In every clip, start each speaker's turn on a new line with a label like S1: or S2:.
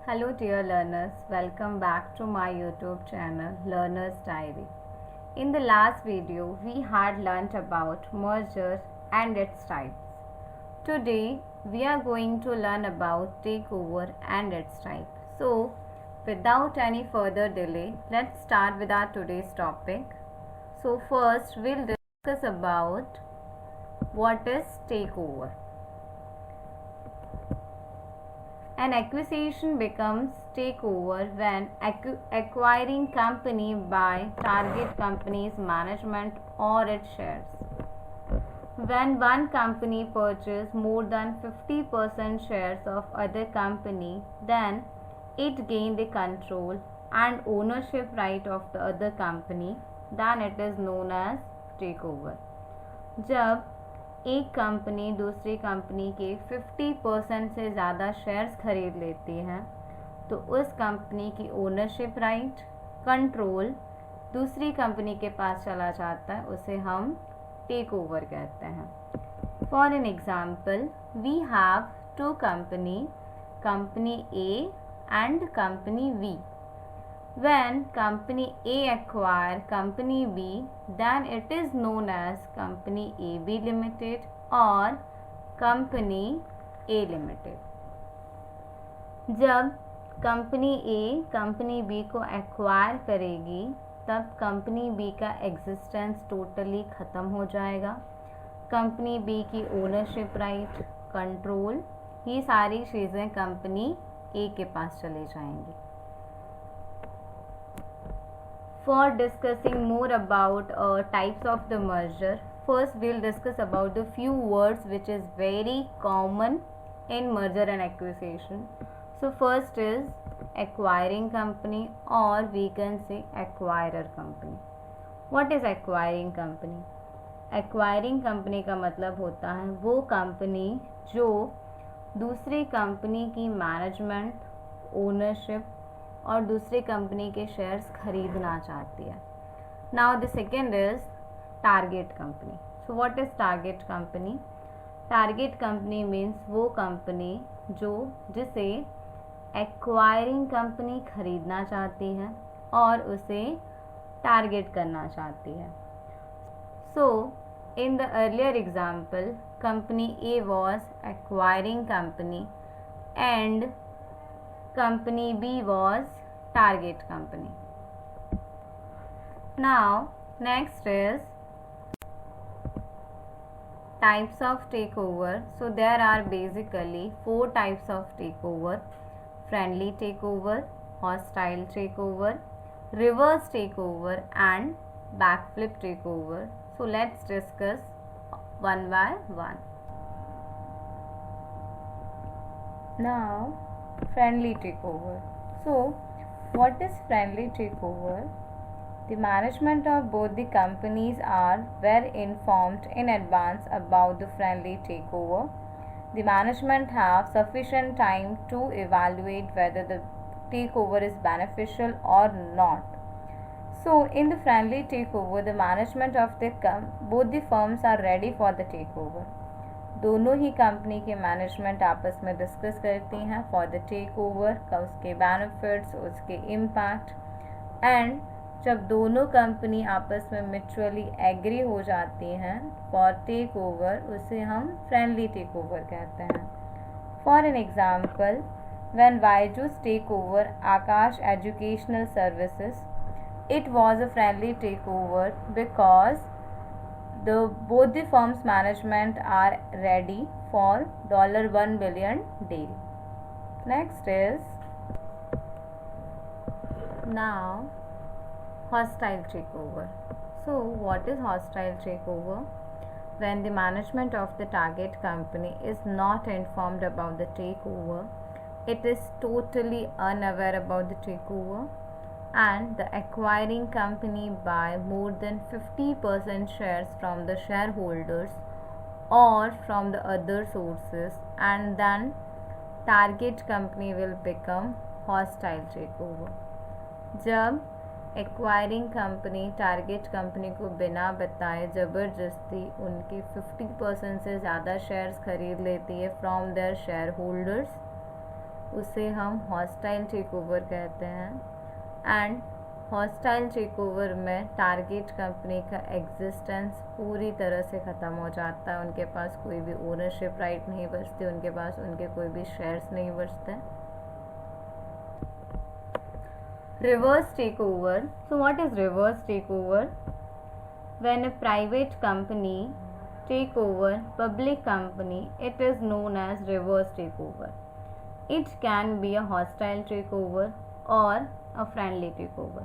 S1: Hello dear learners, welcome back to my YouTube channel Learner's Diary. In the last video, we had learnt about merger and its types. Today, we are going to learn about takeover and its type. So, without any further delay, let's start with our today's topic. So, first we'll discuss about what is takeover. An acquisition becomes takeover when acquiring company by target company's management or its shares. When one company purchases more than 50% shares of other company, then it gains the control and ownership right of the other company, then it is known as takeover. जब एक company दूसरी company के 50% से ज़्यादा shares खरीद लेती है तो उस कंपनी की ओनरशिप राइट कंट्रोल दूसरी कंपनी के पास चला जाता है, उसे हम टेक ओवर कहते हैं. For an example, we have two company A and company B. When company A acquire company B, then it is known as company AB Limited or company A Limited. जब company A company B को acquire करेगी तब company B का existence totally ख़त्म हो जाएगा. Company B की ownership right, control, ये सारी चीज़ें कंपनी A के पास चली जाएंगी. For discussing more about types of the merger, first we'll discuss about the few words which is very common in merger and acquisition. So first is acquiring company, or we can say acquirer company. What is acquiring company? Acquiring company का मतलब होता है वो company जो दूसरी company की management, ownership और दूसरी कंपनी के शेयर्स खरीदना चाहती है. Now the second is target company. So what is target company? Target company means वो कंपनी जिसे एक्वायरिंग कंपनी खरीदना चाहती है और उसे टारगेट करना चाहती है. So in the earlier example, company A was acquiring company and company B was target company. Now next is types of takeover. So there are basically 4 types of takeover: friendly takeover, hostile takeover, reverse takeover and backflip takeover. So let's discuss one by one. Now friendly takeover. So what is friendly takeover? The management of both the companies were informed in advance about the friendly takeover. The management have sufficient time to evaluate whether the takeover is beneficial or not. So in the friendly takeover, the management of both the firms are ready for the takeover. दोनों ही company के management आपस में discuss करती हैं for the take over का, उसके benefits, उसके impact, and जब दोनों कंपनी आपस में म्यूचुअली एग्री हो जाती हैं फॉर टेक ओवर, उसे हम फ्रेंडली टेक ओवर कहते हैं. For an example, when Byju's take over Aakash educational services, it was a friendly take over because both the firms management are ready for $1 billion deal. Next is now hostile takeover. So what is hostile takeover? When the management of the target company is not informed about the takeover, it is totally unaware about the takeover, and the acquiring company buy more than 50% shares from the shareholders or from the other sources, and then target company will become hostile takeover. जब acquiring company target company को बिना बताए ज़बरदस्ती उनके 50% से ज़्यादा shares खरीद लेती है फ्रॉम देयर शेयर होल्डर्स उसे हम हॉस्टाइल टेक ओवर कहते हैं। एंड हॉस्टाइल टेक ओवर में टारगेट कंपनी का एग्जिस्टेंस पूरी तरह से ख़त्म हो जाता है, उनके पास कोई भी ओनरशिप राइट नहीं बचती, उनके पास उनके कोई भी शेयर्स नहीं बचते। Reverse take over. So what is reverse take over? When a private company take over public company, it is known as reverse takeover. It can be a hostile takeover or a friendly takeover.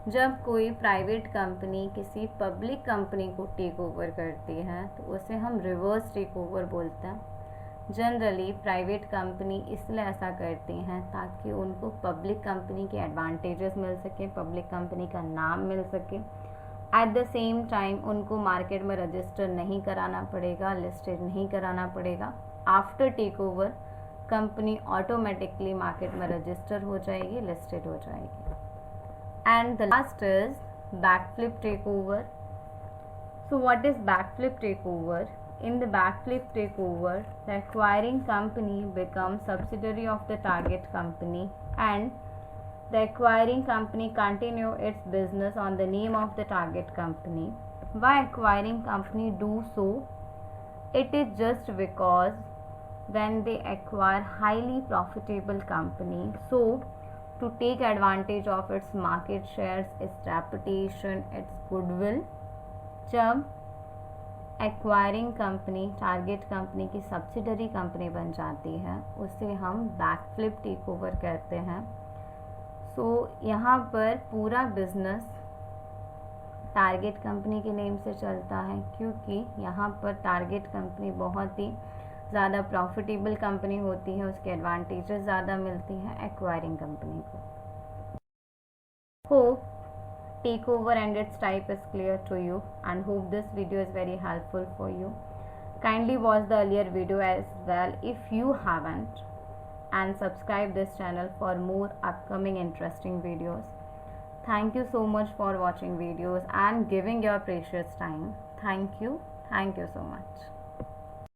S1: जब कोई private company किसी public company को take over करती है तो उसे हम reverse take over बोलते हैं। जनरली प्राइवेट कंपनी इसलिए ऐसा करती हैं ताकि उनको पब्लिक कंपनी के एडवांटेजेस मिल सके, पब्लिक कंपनी का नाम मिल सके। एट द सेम टाइम उनको मार्केट में रजिस्टर नहीं कराना पड़ेगा, लिस्टेड नहीं कराना पड़ेगा। After take over company automatically market में रजिस्टर हो जाएगी, लिस्टेड हो जाएगी। And the last is backflip take over. So what is backflip take over? In the backflip take over the acquiring company becomes subsidiary of the target company and the acquiring company continue its business on the name of the target company. Why acquiring company do so? It is just because when they acquire highly profitable company, so to take advantage of its market shares, its reputation, its goodwill, जब acquiring company target company की subsidiary company बन जाती है उसे हम backflip take over कहते हैं। तो यहाँ पर पूरा बिजनेस टारगेट कंपनी के नेम से चलता है, क्योंकि यहाँ पर टारगेट कंपनी बहुत ही ज़्यादा प्रॉफिटेबल कंपनी होती है, उसके एडवांटेजेस ज़्यादा मिलती हैं एक्वायरिंग कंपनी को। Hope take over and its type is clear to you and hope this video is very helpful for you. Kindly watch the earlier video as well if you haven't, and subscribe this channel for more upcoming interesting videos. Thank you so much for watching videos and giving your precious time. Thank you so much.